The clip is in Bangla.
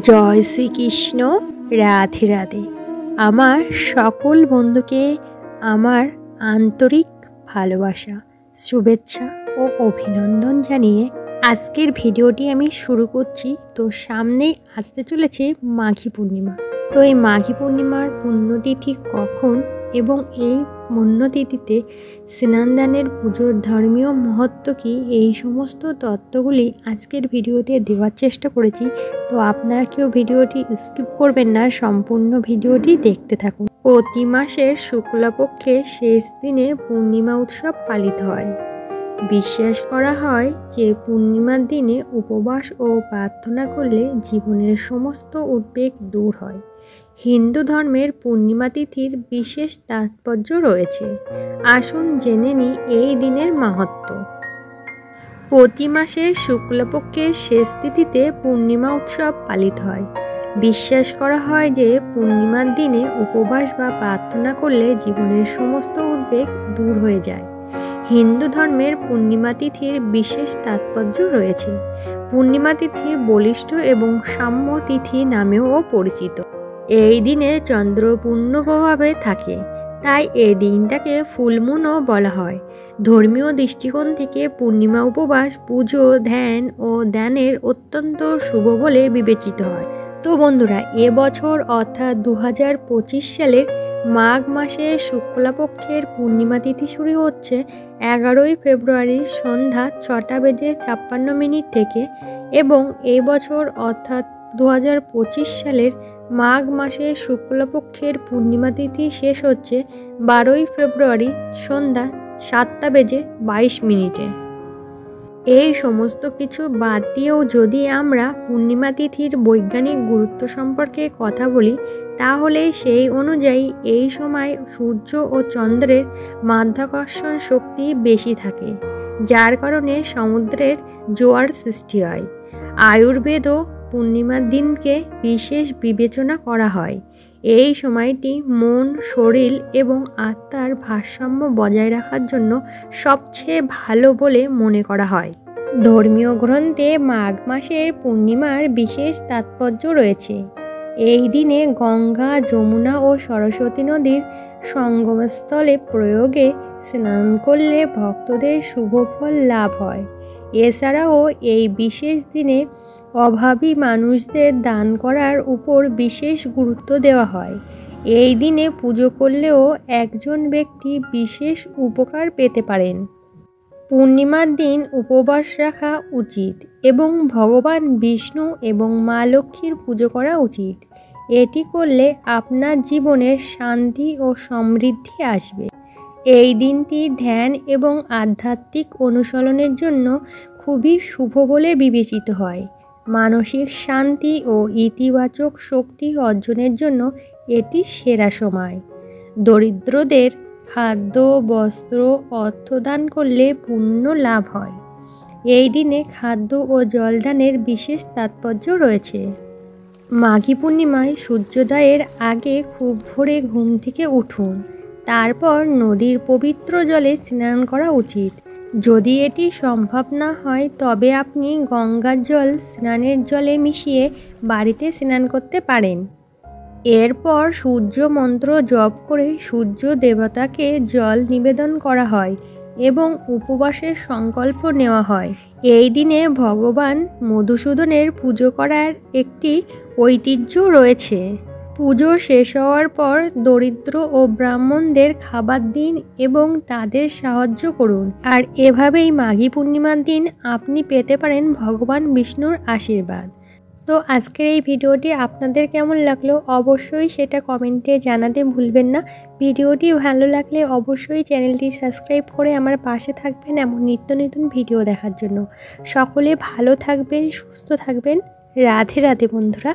জয় শ্রীকৃষ্ণ। রাধে রাধে। আমার সকল বন্ধুকে আমার আন্তরিক ভালোবাসা, শুভেচ্ছা ও অভিনন্দন জানিয়ে আজকের ভিডিওটি আমি শুরু করছি। তো সামনেই আসতে চলেছে মাঘী পূর্ণিমা। তো এই মাঘী পূর্ণিমার পুণ্যতিথি কখন এবং এই পুণ্যতিথিতে স্নানদানের পুজোর ধর্মীয় মহত্ব কী, এই সমস্ত তত্ত্বগুলি আজকের ভিডিওতে দেওয়ার চেষ্টা করেছি। তো আপনারা কেউ ভিডিওটি স্কিপ করবেন না, সম্পূর্ণ ভিডিওটি দেখতে থাকুন। প্রতি মাসের শুক্লপক্ষে শেষ দিনে পূর্ণিমা উৎসব পালিত হয়। বিশ্বাস করা হয় যে পূর্ণিমার দিনে উপবাস ও প্রার্থনা করলে জীবনের সমস্ত উদ্বেগ দূর হয়। হিন্দু ধর্মের পূর্ণিমা তিথির বিশেষ তাৎপর্য রয়েছে। আসুন জেনে নিই এই দিনের মাহাত্ম্য। প্রতি মাসের শুক্লপক্ষের শেষ তিথিতে পূর্ণিমা উৎসব পালিত হয়। বিশ্বাস করা হয় যে পূর্ণিমার দিনে উপবাস বা প্রার্থনা করলে জীবনের সমস্ত উদ্বেগ দূর হয়ে যায়। হিন্দু ধর্মের পূর্ণিমা তিথির বিশেষ তাৎপর্য রয়েছে। পূর্ণিমা তিথি বলিষ্ঠ এবং সাম্য তিথি নামেও পরিচিত। এই দিনে চন্দ্র পূর্ণ প্রভাবে থাকে, তাই এই দিনটাকে ফুলমুনও বলা হয়। ধর্মীয় দৃষ্টিকোণ থেকে পূর্ণিমা উপবাস, পুজো, ধ্যান ও দানের অত্যন্ত শুভ বলে বিবেচিত হয়। তো বন্ধুরা, এবছর অর্থাৎ 2025 সালের মাঘ মাসে শুক্লাপক্ষের পূর্ণিমা তিথি শুরু হচ্ছে 11ই ফেব্রুয়ারি সন্ধ্যা 6:56 থেকে এবং এই বছর অর্থাৎ 2025 সালের মাঘ মাসে শুক্লপক্ষের পূর্ণিমা তিথি শেষ হচ্ছে 12ই ফেব্রুয়ারি সন্ধ্যা 7:22। এই সমস্ত কিছু বাদ দিয়েও যদি আমরা পূর্ণিমা তিথির বৈজ্ঞানিক গুরুত্ব সম্পর্কে কথা বলি, তাহলে সেই অনুযায়ী এই সময় সূর্য ও চন্দ্রের মাধ্যাকর্ষণ শক্তি বেশি থাকে, যার কারণে সমুদ্রের জোয়ার সৃষ্টি হয়। আয়ুর্বেদও পূর্ণিমার দিনকে বিশেষ বিবেচনা করা হয়। এই সময়টি মন, শরীর এবং আত্মার ভারসাম্য বজায় রাখার জন্য সবচেয়ে ভালো বলে মনে করা হয়। ধর্মীয় গ্রন্থে মাঘ মাসের পূর্ণিমার বিশেষ তাৎপর্য রয়েছে। এই দিনে গঙ্গা, যমুনা ও সরস্বতী নদীর সঙ্গমস্থলে প্রয়োগে স্নান করলে ভক্তদের শুভ ফল লাভ হয়। এছাড়াও এই বিশেষ দিনে অভাবী মানুষদের দান করার উপর বিশেষ গুরুত্ব দেওয়া হয়। এই দিনে পুজো করলেও একজন ব্যক্তি বিশেষ উপকার পেতে পারেন। পূর্ণিমার দিন উপবাস রাখা উচিত এবং ভগবান বিষ্ণু এবং মা লক্ষ্মীর পুজো করা উচিত। এটি করলে আপনার জীবনের শান্তি ও সমৃদ্ধি আসবে। এই দিনটি ধ্যান এবং আধ্যাত্মিক অনুশীলনের জন্য খুবই শুভ বলে বিবেচিত হয়। মানসিক শান্তি ও ইতিবাচক শক্তি অর্জনের জন্য এটি সেরা সময়। দরিদ্রদের খাদ্য, বস্ত্র, অর্থ দান করলে পুণ্য লাভ হয়। এই দিনে খাদ্য ও জলদানের বিশেষ তাৎপর্য রয়েছে। মাঘী পূর্ণিমায় সূর্যোদয়ের আগে খুব ভোরে ঘুম থেকে উঠুন, তারপর নদীর পবিত্র জলে স্নান করা উচিত। যদি এটি সম্ভব না হয় তবে আপনি গঙ্গার জল স্নানের জলে মিশিয়ে বাড়িতে স্নান করতে পারেন। এরপর সূর্য মন্ত্র জপ করে সূর্য দেবতাকে জল নিবেদন করা হয় এবং উপবাসের সংকল্প নেওয়া হয়। এই দিনে ভগবান মধুসূদনের পুজো করার একটি ঐতিহ্য রয়েছে। পুজো শেষ হওয়ার পর দরিদ্র ও ব্রাহ্মণদের খাবার দিন এবং তাদের সাহায্য করুন। আর এভাবেই মাঘী পূর্ণিমার দিন আপনি পেতে পারেন ভগবান বিষ্ণুর আশীর্বাদ। তো আজকের এই ভিডিওটি আপনাদের কেমন লাগলো অবশ্যই সেটা কমেন্টে জানাতে ভুলবেন না। ভিডিওটি ভালো লাগলে অবশ্যই চ্যানেলটি সাবস্ক্রাইব করে আমার পাশে থাকবেন এমন নিত্য নতুন ভিডিও দেখার জন্য। সকলে ভালো থাকবেন, সুস্থ থাকবেন। রাধে রাধে বন্ধুরা।